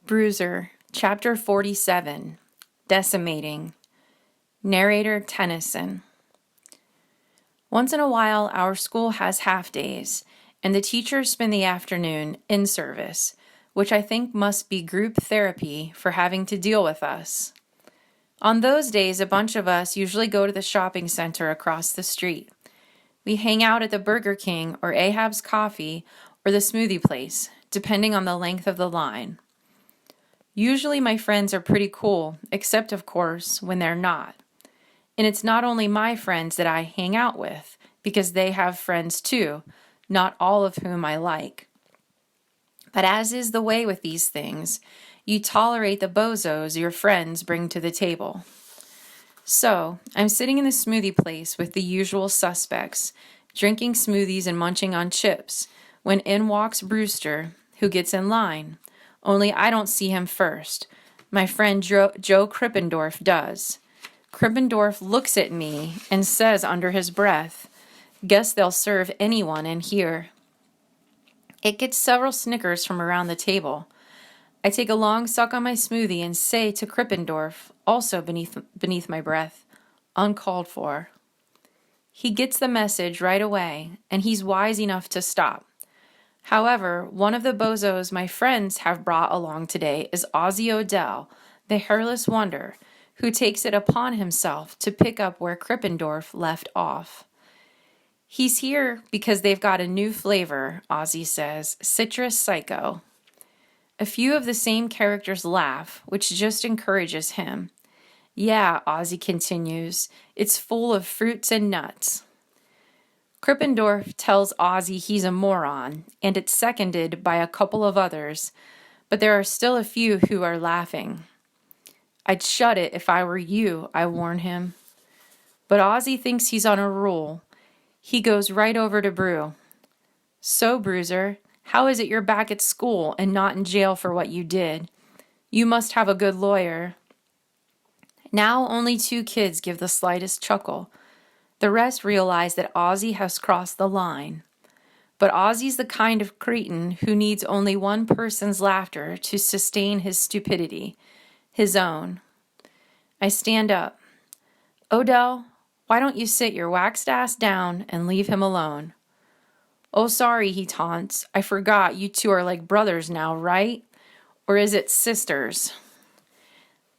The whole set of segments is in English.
Bruiser, Chapter 47, Decimating. Narrator Tennyson. Once in a while, our school has half-days, and the teachers spend the afternoon in service, which I think must be group therapy for having to deal with us. On those days, a bunch of us usually go to the shopping center across the street. We hang out at the Burger King or Ahab's Coffee or the smoothie place, depending on the length of the line. Usually my friends are pretty cool, except of course when they're not. And it's not only my friends that I hang out with, because they have friends too, not all of whom I like. But as is the way with these things, you tolerate the bozos your friends bring to the table. So, I'm sitting in the smoothie place with the usual suspects, drinking smoothies and munching on chips, when in walks Bruiser, who gets in line. Only I don't see him first. My friend Joe Krippendorf does. Krippendorf looks at me and says under his breath, "Guess they'll serve anyone in here." It gets several snickers from around the table. I take a long suck on my smoothie and say to Krippendorf, also beneath my breath, uncalled for. He gets the message right away, and he's wise enough to stop. However, one of the bozos my friends have brought along today is Ozzy Odell, the hairless wonder, who takes it upon himself to pick up where Krippendorf left off. He's here because they've got a new flavor, Ozzy says, Citrus Psycho. A few of the same characters laugh, which just encourages him. Yeah, Ozzy continues, it's full of fruits and nuts. Krippendorf tells Ozzy he's a moron, and it's seconded by a couple of others, but there are still a few who are laughing. I'd shut it if I were you, I warn him. But Ozzy thinks he's on a roll. He goes right over to Brew. So, Bruiser, how is it you're back at school and not in jail for what you did? You must have a good lawyer. Now only 2 kids give the slightest chuckle. The rest realize that Ozzy has crossed the line. But Ozzy's the kind of cretin who needs only one person's laughter to sustain his stupidity, his own. I stand up. Odell, why don't you sit your waxed ass down and leave him alone? Oh, sorry, he taunts. I forgot you 2 are like brothers now, right? Or is it sisters?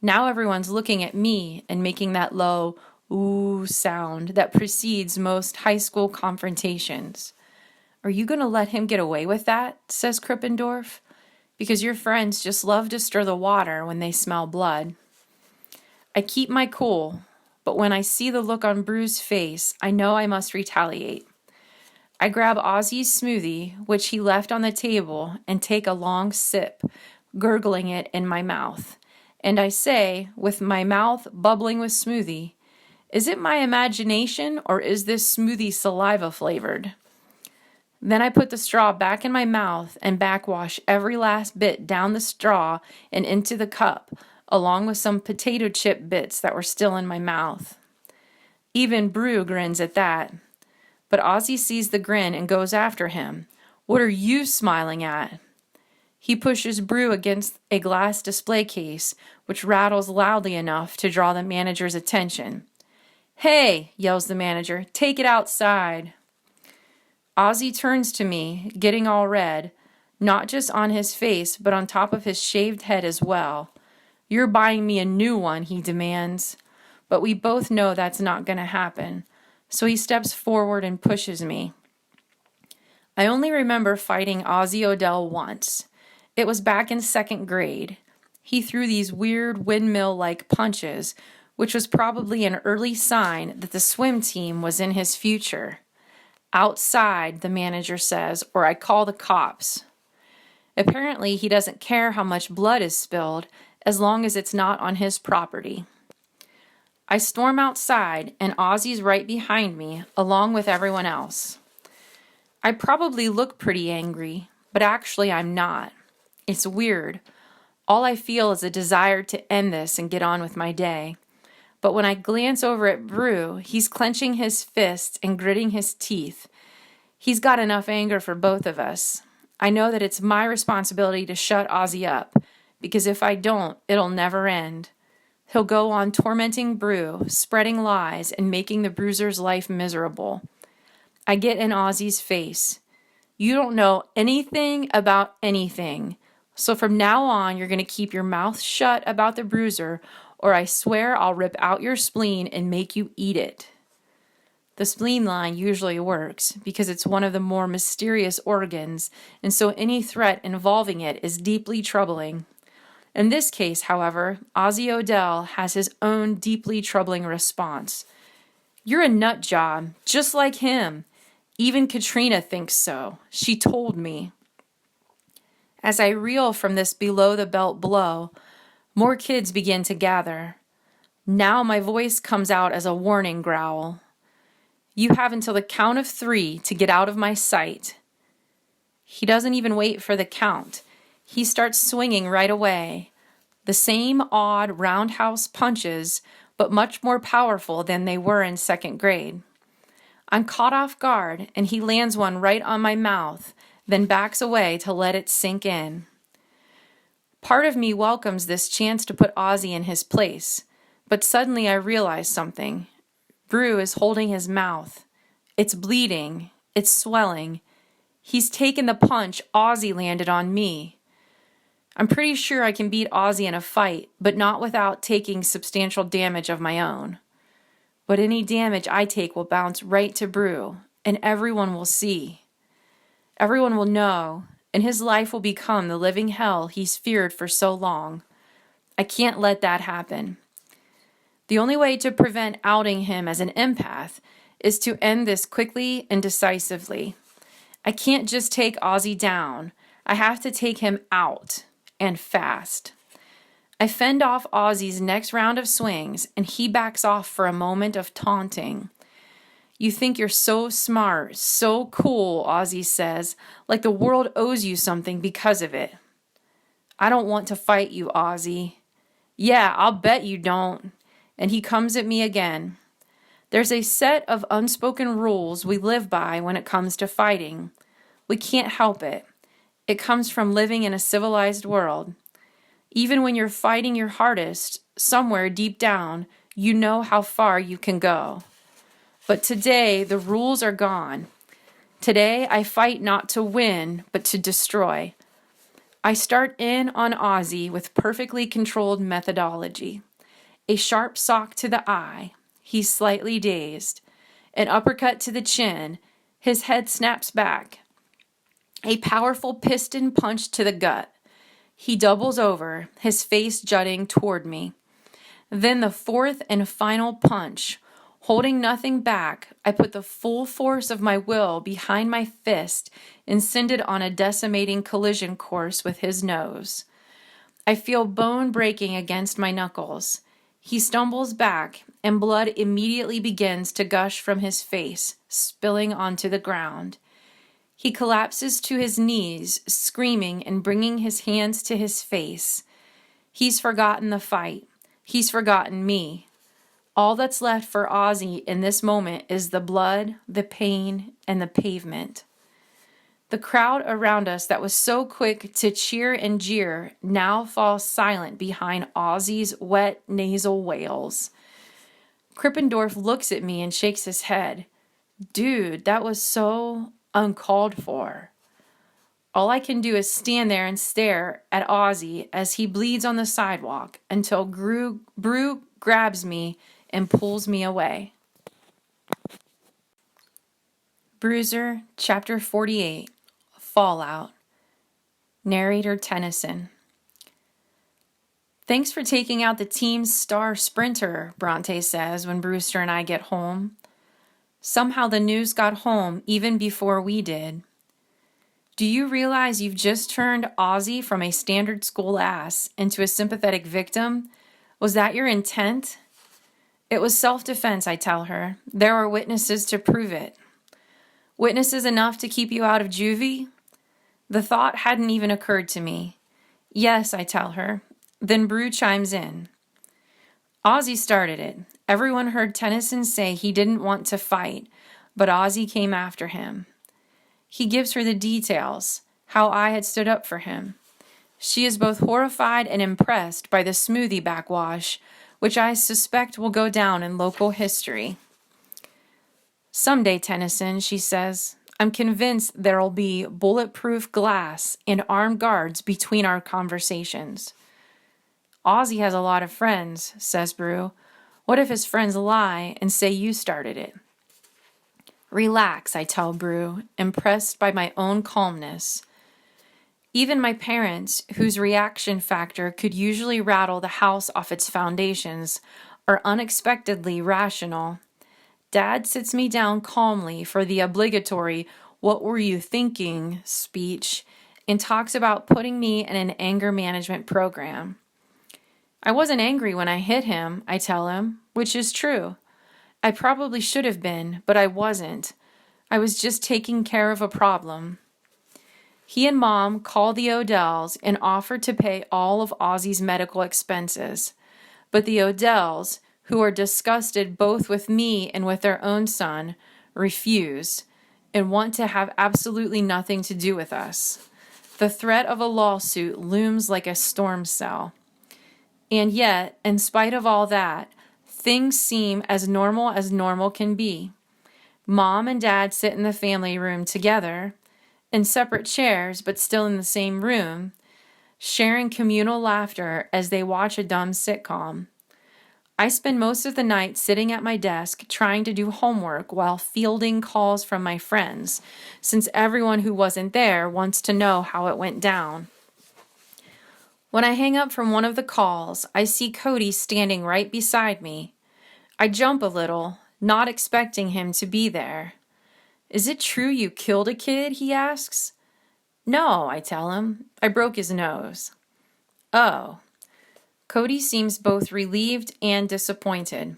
Now everyone's looking at me and making that low ooh sound that precedes most high school confrontations. Are you going to let him get away with that? Says Krippendorf. Because your friends just love to stir the water when they smell blood. I keep my cool, but when I see the look on Brew's face, I know I must retaliate. I grab Ozzy's smoothie, which he left on the table, and take a long sip, gurgling it in my mouth. And I say, with my mouth bubbling with smoothie, is it my imagination or is this smoothie saliva flavored? Then I put the straw back in my mouth and backwash every last bit down the straw and into the cup, along with some potato chip bits that were still in my mouth. Even Brew grins at that. But Ozzy sees the grin and goes after him. What are you smiling at? He pushes Brew against a glass display case, which rattles loudly enough to draw the manager's attention. Hey, yells the manager, take it outside. Ozzy turns to me, getting all red, not just on his face, but on top of his shaved head as well. You're buying me a new one, he demands. But we both know that's not going to happen, so he steps forward and pushes me. I only remember fighting Ozzy Odell once. It was back in 2nd grade. He threw these weird windmill-like punches, which was probably an early sign that the swim team was in his future. Outside, the manager says, or I call the cops. Apparently, he doesn't care how much blood is spilled as long as it's not on his property. I storm outside, and Ozzy's right behind me, along with everyone else. I probably look pretty angry, but actually I'm not. It's weird. All I feel is a desire to end this and get on with my day. But when I glance over at Brew, he's clenching his fists and gritting his teeth. He's got enough anger for both of us. I know that it's my responsibility to shut Ozzy up, because if I don't, it'll never end. He'll go on tormenting Brew, spreading lies, and making the Bruiser's life miserable. I get in Ozzy's face. You don't know anything about anything. So from now on, you're going to keep your mouth shut about the Bruiser, or I swear I'll rip out your spleen and make you eat it. The spleen line usually works because it's one of the more mysterious organs, and so any threat involving it is deeply troubling. In this case, however, Ozzy Odell has his own deeply troubling response. You're a nut job, just like him. Even Katrina thinks so. She told me. As I reel from this below-the-belt blow, more kids begin to gather. Now my voice comes out as a warning growl. You have until the count of 3 to get out of my sight. He doesn't even wait for the count. He starts swinging right away. The same odd roundhouse punches, but much more powerful than they were in second grade. I'm caught off guard, and he lands one right on my mouth, then backs away to let it sink in. Part of me welcomes this chance to put Ozzy in his place, but suddenly I realize something. Brew is holding his mouth. It's bleeding. It's swelling. He's taken the punch Ozzy landed on me. I'm pretty sure I can beat Ozzy in a fight, but not without taking substantial damage of my own. But any damage I take will bounce right to Brew, and everyone will see. Everyone will know, and his life will become the living hell he's feared for so long. I can't let that happen. The only way to prevent outing him as an empath is to end this quickly and decisively. I can't just take Ozzy down. I have to take him out, and fast. I fend off Ozzy's next round of swings, and he backs off for a moment of taunting. You think you're so smart, so cool, Ozzy says, like the world owes you something because of it. I don't want to fight you, Ozzy. Yeah, I'll bet you don't. And he comes at me again. There's a set of unspoken rules we live by when it comes to fighting. We can't help it. It comes from living in a civilized world. Even when you're fighting your hardest, somewhere deep down, you know how far you can go. But today, the rules are gone. Today, I fight not to win, but to destroy. I start in on Ozzy with perfectly controlled methodology. A sharp sock to the eye. He's slightly dazed. An uppercut to the chin. His head snaps back. A powerful piston punch to the gut. He doubles over, his face jutting toward me. Then the fourth and final punch. Holding nothing back, I put the full force of my will behind my fist and send it on a decimating collision course with his nose. I feel bone breaking against my knuckles. He stumbles back, and blood immediately begins to gush from his face, spilling onto the ground. He collapses to his knees, screaming and bringing his hands to his face. He's forgotten the fight. He's forgotten me. All that's left for Ozzy in this moment is the blood, the pain, and the pavement. The crowd around us that was so quick to cheer and jeer now falls silent behind Ozzy's wet nasal wails. Krippendorf looks at me and shakes his head. Dude, that was so uncalled for. All I can do is stand there and stare at Ozzy as he bleeds on the sidewalk until Brew grabs me and pulls me away. Bruiser, Chapter 48, Fallout. Narrator Tennyson. Thanks for taking out the team's star sprinter, Bronte says when Brewster and I get home. Somehow the news got home even before we did. Do you realize you've just turned Ozzy from a standard school ass into a sympathetic victim? Was that your intent? It was self-defense, I tell her. There are witnesses to prove it. Witnesses enough to keep you out of juvie? The thought hadn't even occurred to me. Yes, I tell her. Then Brew chimes in. Ozzy started it. Everyone heard Tennyson say he didn't want to fight, but Ozzy came after him. He gives her the details, how I had stood up for him. She is both horrified and impressed by the smoothie backwash, which I suspect will go down in local history. Someday, Tennyson, she says, I'm convinced there'll be bulletproof glass and armed guards between our conversations. Ozzy has a lot of friends, says Brew. What if his friends lie and say you started it? Relax, I tell Brew, impressed by my own calmness. Even my parents, whose reaction factor could usually rattle the house off its foundations, are unexpectedly rational. Dad sits me down calmly for the obligatory "what were you thinking" speech and talks about putting me in an anger management program. I wasn't angry when I hit him, I tell him, which is true. I probably should have been, but I wasn't. I was just taking care of a problem. He and Mom called the Odells and offered to pay all of Ozzy's medical expenses. But the Odells, who are disgusted both with me and with their own son, refuse and want to have absolutely nothing to do with us. The threat of a lawsuit looms like a storm cell. And yet, in spite of all that, things seem as normal can be. Mom and Dad sit in the family room together, in separate chairs but still in the same room, sharing communal laughter as they watch a dumb sitcom. I spend most of the night sitting at my desk trying to do homework while fielding calls from my friends, since everyone who wasn't there wants to know how it went down. When I hang up from one of the calls, I see Cody standing right beside me. I jump a little, not expecting him to be there. Is it true you killed a kid? He asks. No, I tell him. I broke his nose. Oh. Cody seems both relieved and disappointed.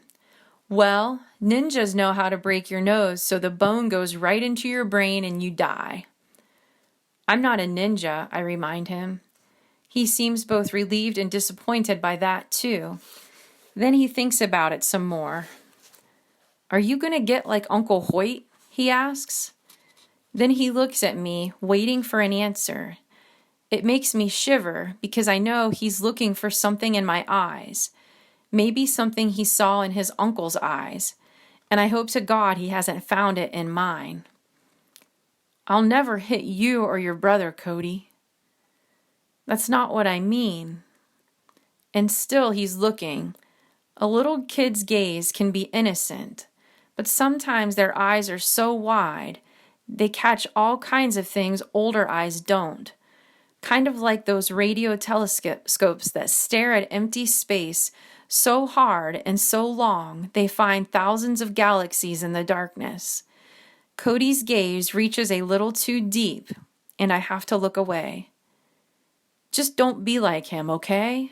Well, ninjas know how to break your nose so the bone goes right into your brain and you die. I'm not a ninja, I remind him. He seems both relieved and disappointed by that, too. Then he thinks about it some more. Are you going to get like Uncle Hoyt? He asks. Then he looks at me, waiting for an answer. It makes me shiver because I know he's looking for something in my eyes, maybe something he saw in his uncle's eyes, and I hope to God he hasn't found it in mine. I'll never hit you or your brother, Cody. That's not what I mean. And still he's looking. A little kid's gaze can be innocent, but sometimes their eyes are so wide, they catch all kinds of things older eyes don't. Kind of like those radio telescopes that stare at empty space so hard and so long they find thousands of galaxies in the darkness. Cody's gaze reaches a little too deep, and I have to look away. Just don't be like him, okay?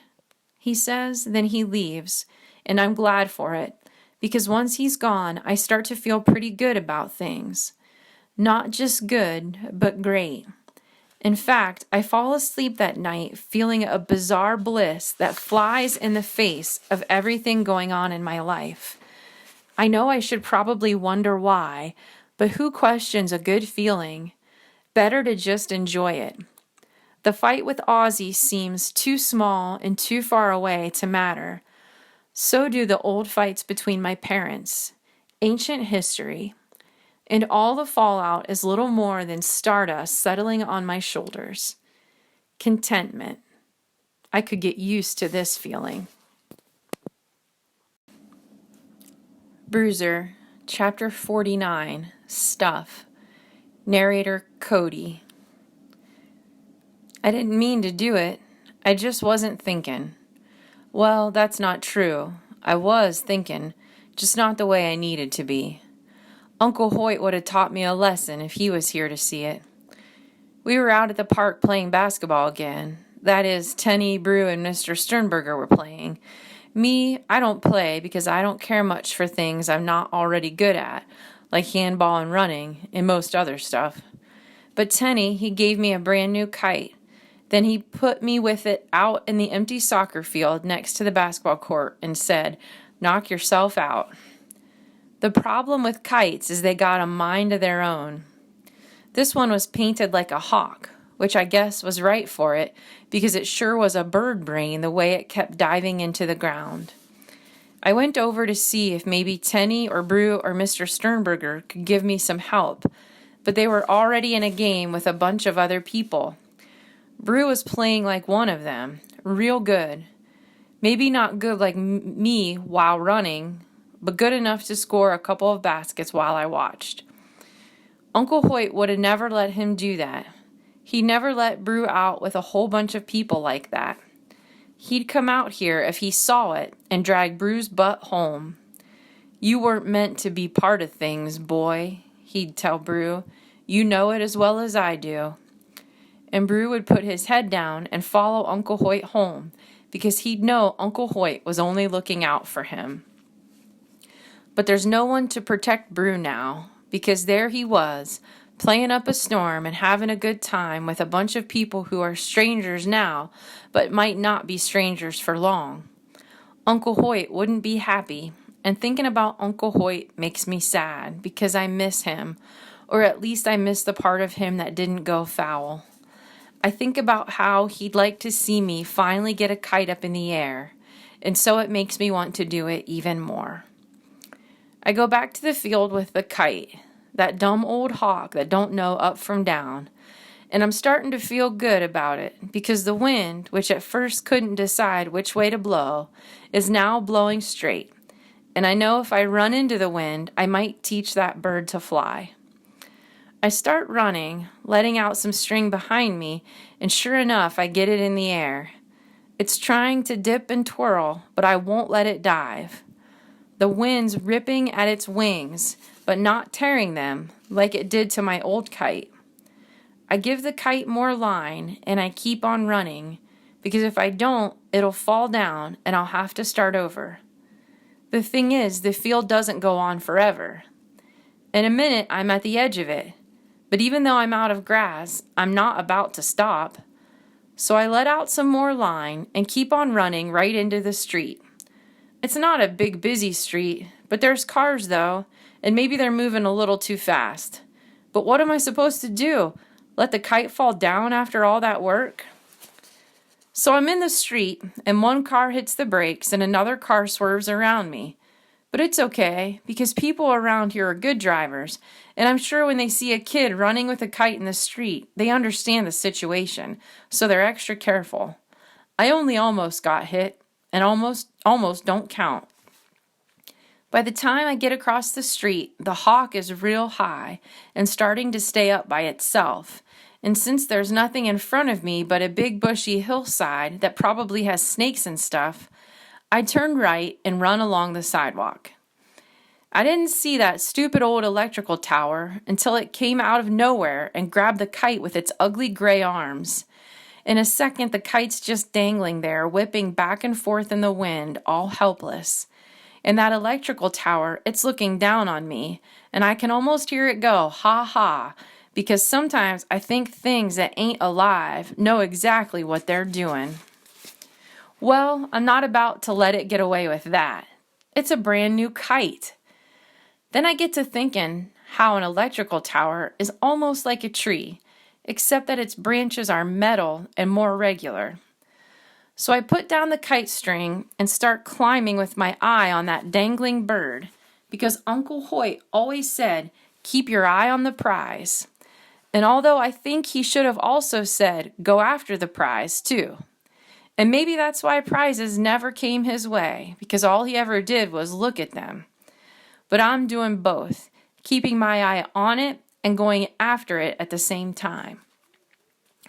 He says, then he leaves, and I'm glad for it, because once he's gone, I start to feel pretty good about things. Not just good, but great. In fact, I fall asleep that night feeling a bizarre bliss that flies in the face of everything going on in my life. I know I should probably wonder why, but who questions a good feeling? Better to just enjoy it. The fight with Ozzy seems too small and too far away to matter. So do the old fights between my parents. Ancient history. And all the fallout is little more than stardust settling on my shoulders. Contentment. I could get used to this feeling. Bruiser, Chapter 49, Stuff. Narrator Cody. I didn't mean to do it. I just wasn't thinking. Well, that's not true. I was thinking, just not the way I needed to be. Uncle Hoyt would have taught me a lesson if he was here to see it. We were out at the park playing basketball again. That is, Tenny, Brew, and Mr. Sternberger were playing. Me, I don't play because I don't care much for things I'm not already good at, like handball and running, and most other stuff. But Tenny, he gave me a brand new kite. Then he put me with it out in the empty soccer field next to the basketball court and said, "Knock yourself out." The problem with kites is they got a mind of their own. This one was painted like a hawk, which I guess was right for it because it sure was a bird brain the way it kept diving into the ground. I went over to see if maybe Tenny or Brew or Mr. Sternberger could give me some help, but they were already in a game with a bunch of other people. Brew was playing like one of them, real good. Maybe not good like me while running, but good enough to score a couple of baskets while I watched. Uncle Hoyt would have never let him do that. He never let Brew out with a whole bunch of people like that. He'd come out here if he saw it and drag Brew's butt home. You weren't meant to be part of things, boy, he'd tell Brew. You know it as well as I do. And Brew would put his head down and follow Uncle Hoyt home because he'd know Uncle Hoyt was only looking out for him. But there's no one to protect Brew now because there he was, playing up a storm and having a good time with a bunch of people who are strangers now, but might not be strangers for long. Uncle Hoyt wouldn't be happy, and thinking about Uncle Hoyt makes me sad because I miss him, or at least I miss the part of him that didn't go foul. I think about how he'd like to see me finally get a kite up in the air, and so it makes me want to do it even more. I go back to the field with the kite, that dumb old hawk that don't know up from down, and I'm starting to feel good about it because the wind, which at first couldn't decide which way to blow, is now blowing straight, and I know if I run into the wind, I might teach that bird to fly. I start running, letting out some string behind me, and sure enough, I get it in the air. It's trying to dip and twirl, but I won't let it dive. The wind's ripping at its wings, but not tearing them like it did to my old kite. I give the kite more line, and I keep on running, because if I don't, it'll fall down, and I'll have to start over. The thing is, the field doesn't go on forever. In a minute, I'm at the edge of it, but even though I'm out of grass, I'm not about to stop. So I let out some more line and keep on running right into the street. It's not a big busy street, but there's cars though, and maybe they're moving a little too fast. But what am I supposed to do? Let the kite fall down after all that work? So I'm in the street, and one car hits the brakes and another car swerves around me. But it's okay, because people around here are good drivers, and I'm sure when they see a kid running with a kite in the street, they understand the situation, so they're extra careful. I only almost got hit, and almost don't count. By the time I get across the street, the hawk is real high and starting to stay up by itself. And since there's nothing in front of me but a big bushy hillside that probably has snakes and stuff, I turn right and run along the sidewalk. I didn't see that stupid old electrical tower until it came out of nowhere and grabbed the kite with its ugly gray arms. In a second, the kite's just dangling there, whipping back and forth in the wind, all helpless. And that electrical tower, it's looking down on me, and I can almost hear it go, ha ha, because sometimes I think things that ain't alive know exactly what they're doing. Well, I'm not about to let it get away with that. It's a brand new kite. Then I get to thinking how an electrical tower is almost like a tree, except that its branches are metal and more regular. So I put down the kite string and start climbing with my eye on that dangling bird, because Uncle Hoyt always said, keep your eye on the prize. And although I think he should have also said, go after the prize too. And maybe that's why prizes never came his way, because all he ever did was look at them. But I'm doing both, keeping my eye on it and going after it at the same time.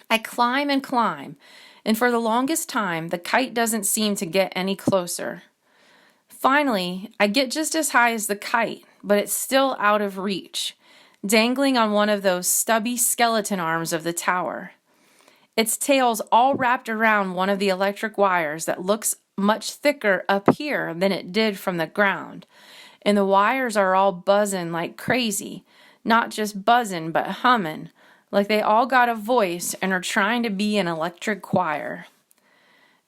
I climb and climb, and for the longest time, the kite doesn't seem to get any closer. Finally, I get just as high as the kite, but it's still out of reach, dangling on one of those stubby skeleton arms of the tower. Its tail's all wrapped around one of the electric wires that looks much thicker up here than it did from the ground, and the wires are all buzzing like crazy, not just buzzing but humming, like they all got a voice and are trying to be an electric choir.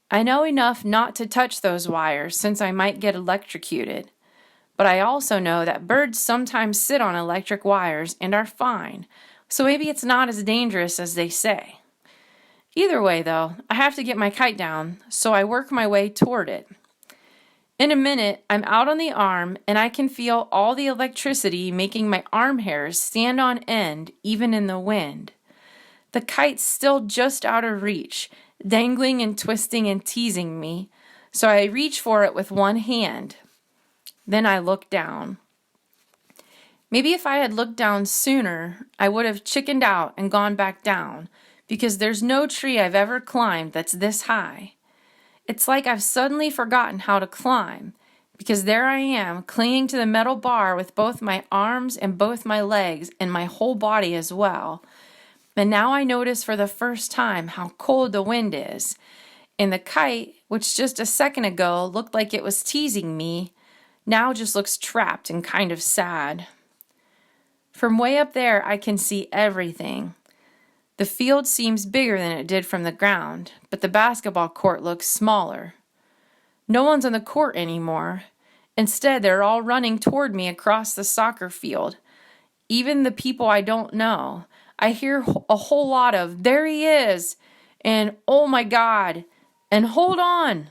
I know enough not to touch those wires since I might get electrocuted, but I also know that birds sometimes sit on electric wires and are fine, so maybe it's not as dangerous as they say. Either way, though, I have to get my kite down, so I work my way toward it. In a minute, I'm out on the arm, and I can feel all the electricity making my arm hairs stand on end, even in the wind. The kite's still just out of reach, dangling and twisting and teasing me, so I reach for it with one hand. Then I look down. Maybe if I had looked down sooner, I would have chickened out and gone back down, because there's no tree I've ever climbed that's this high. It's like I've suddenly forgotten how to climb, because there I am, clinging to the metal bar with both my arms and both my legs and my whole body as well. And now I notice for the first time how cold the wind is, and the kite, which just a second ago looked like it was teasing me, now just looks trapped and kind of sad. From way up there, I can see everything. The field seems bigger than it did from the ground, but the basketball court looks smaller. No one's on the court anymore. Instead, they're all running toward me across the soccer field. Even the people I don't know. I hear a whole lot of, "There he is," and "Oh my God," and "Hold on."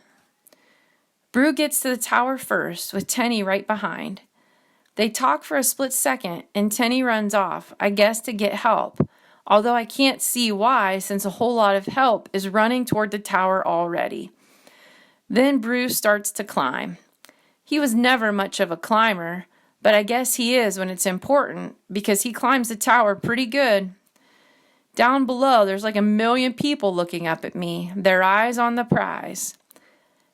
Brew gets to the tower first, with Tenny right behind. They talk for a split second, and Tenny runs off, I guess to get help, although I can't see why, since a whole lot of help is running toward the tower already. Then Bruce starts to climb. He was never much of a climber, but I guess he is when it's important, because he climbs the tower pretty good. Down below, there's like 1,000,000 people looking up at me, their eyes on the prize.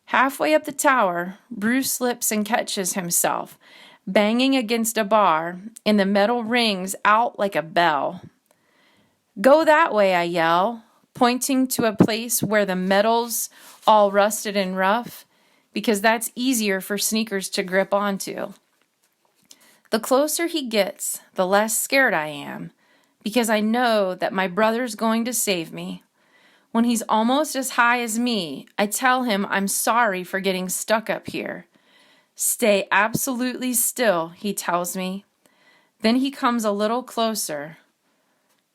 Halfway up the tower, Bruce slips and catches himself, banging against a bar, and the metal rings out like a bell. "Go that way," I yell, pointing to a place where the metal's all rusted and rough, because that's easier for sneakers to grip onto. The closer he gets, the less scared I am, because I know that my brother's going to save me. When he's almost as high as me, I tell him I'm sorry for getting stuck up here. "Stay absolutely still," he tells me. Then he comes a little closer.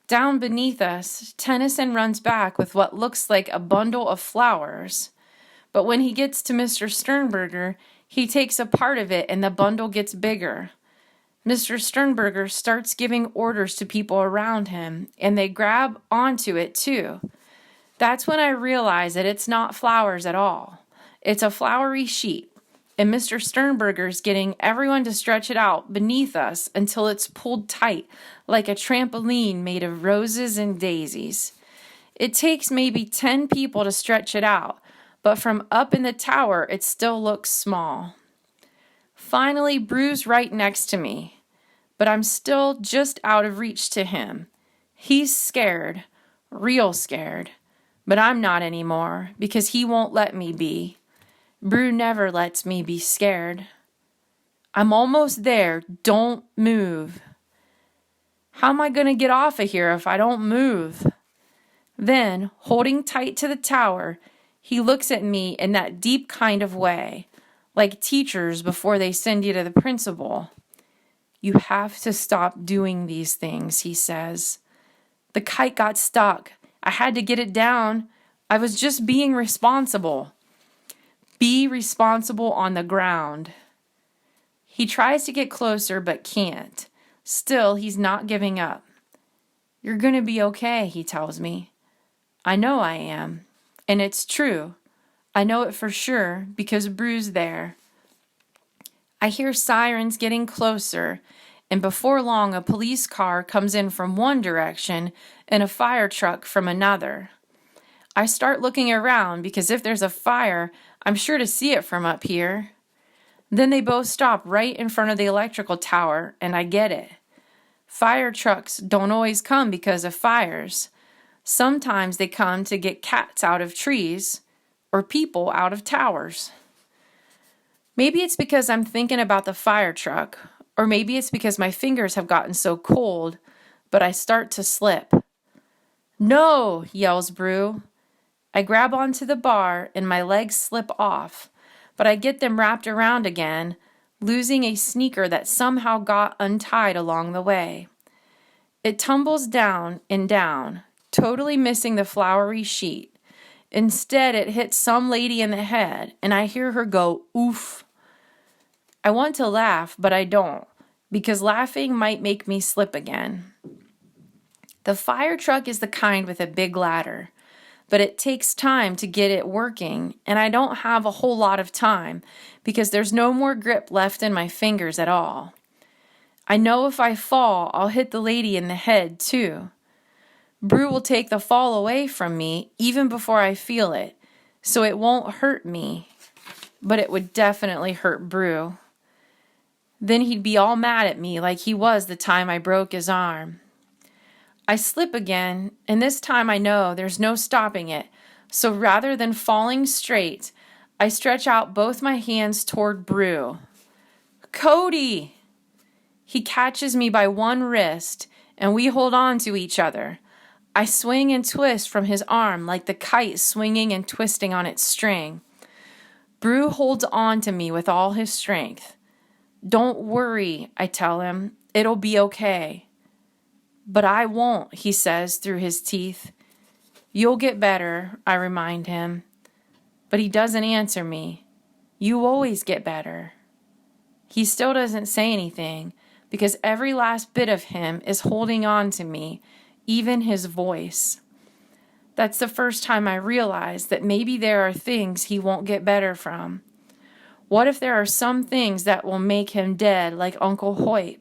Down beneath us, Tennyson runs back with what looks like a bundle of flowers. But when he gets to Mr. Sternberger, he takes a part of it and the bundle gets bigger. Mr. Sternberger starts giving orders to people around him, and they grab onto it too. That's when I realize that it's not flowers at all. It's a flowery sheet. And Mr. Sternberger's getting everyone to stretch it out beneath us until it's pulled tight, like a trampoline made of roses and daisies. It takes maybe 10 people to stretch it out, but from up in the tower, it still looks small. Finally, Brew's right next to me, but I'm still just out of reach to him. He's scared, real scared, but I'm not anymore, because he won't let me be. Brew never lets me be scared. "I'm almost there. Don't move." How am I going to get off of here if I don't move? Then, holding tight to the tower, he looks at me in that deep kind of way, like teachers before they send you to the principal. "You have to stop doing these things," he says. "The kite got stuck. I had to get it down. I was just being responsible." Be responsible on the ground. He tries to get closer but can't. Still, he's not giving up. "You're going to be okay," he tells me. I know I am. And it's true. I know it for sure because Brew's there. I hear sirens getting closer, and before long a police car comes in from one direction and a fire truck from another. I start looking around because if there's a fire, I'm sure to see it from up here. Then they both stop right in front of the electrical tower, and I get it. Fire trucks don't always come because of fires. Sometimes they come to get cats out of trees or people out of towers. Maybe it's because I'm thinking about the fire truck, or maybe it's because my fingers have gotten so cold, but I start to slip. "No!" yells Brew. I grab onto the bar and my legs slip off, but I get them wrapped around again, losing a sneaker that somehow got untied along the way. It tumbles down and down, totally missing the flowery sheet. Instead, it hits some lady in the head, and I hear her go, oof. I want to laugh, but I don't, because laughing might make me slip again. The fire truck is the kind with a big ladder, but it takes time to get it working, and I don't have a whole lot of time because there's no more grip left in my fingers at all. I know if I fall, I'll hit the lady in the head too. Brew will take the fall away from me even before I feel it, so it won't hurt me, but it would definitely hurt Brew. Then he'd be all mad at me like he was the time I broke his arm. I slip again, and this time I know there's no stopping it, so rather than falling straight, I stretch out both my hands toward Brew. Cody! He catches me by one wrist, and we hold on to each other. I swing and twist from his arm like the kite swinging and twisting on its string. Brew holds on to me with all his strength. Don't worry, I tell him. It'll be okay. But I won't, he says through his teeth. You'll get better, I remind him. But he doesn't answer me. You always get better. He still doesn't say anything because every last bit of him is holding on to me, even his voice. That's the first time I realize that maybe there are things he won't get better from. What if there are some things that will make him dead like Uncle Hoyt,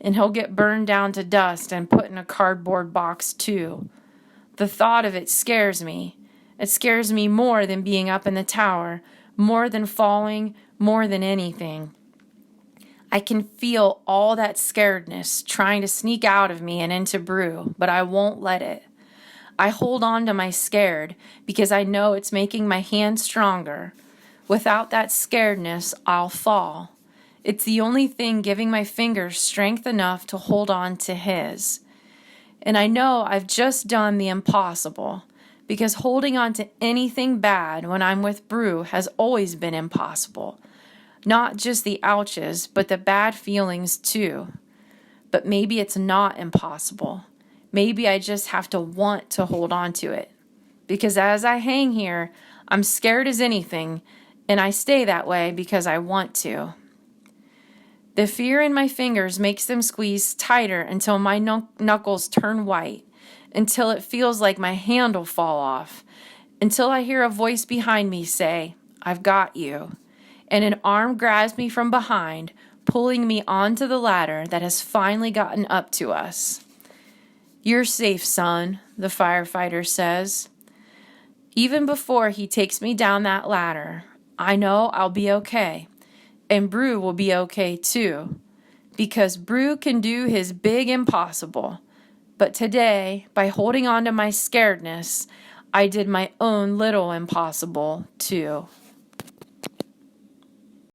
and he'll get burned down to dust and put in a cardboard box too? The thought of it scares me. It scares me more than being up in the tower, more than falling, more than anything. I can feel all that scaredness trying to sneak out of me and into Brew, but I won't let it. I hold on to my scared because I know it's making my hand stronger. Without that scaredness, I'll fall. It's the only thing giving my fingers strength enough to hold on to his. And I know I've just done the impossible, because holding on to anything bad when I'm with Brew has always been impossible. Not just the ouches, but the bad feelings too. But maybe it's not impossible. Maybe I just have to want to hold on to it. Because as I hang here, I'm scared as anything, and I stay that way because I want to. The fear in my fingers makes them squeeze tighter until my knuckles turn white, until it feels like my hand will fall off, until I hear a voice behind me say, I've got you. And an arm grabs me from behind, pulling me onto the ladder that has finally gotten up to us. You're safe, son, the firefighter says. Even before he takes me down that ladder, I know I'll be okay. And Brew will be okay too. Because Brew can do his big impossible. But today, by holding on to my scaredness, I did my own little impossible too.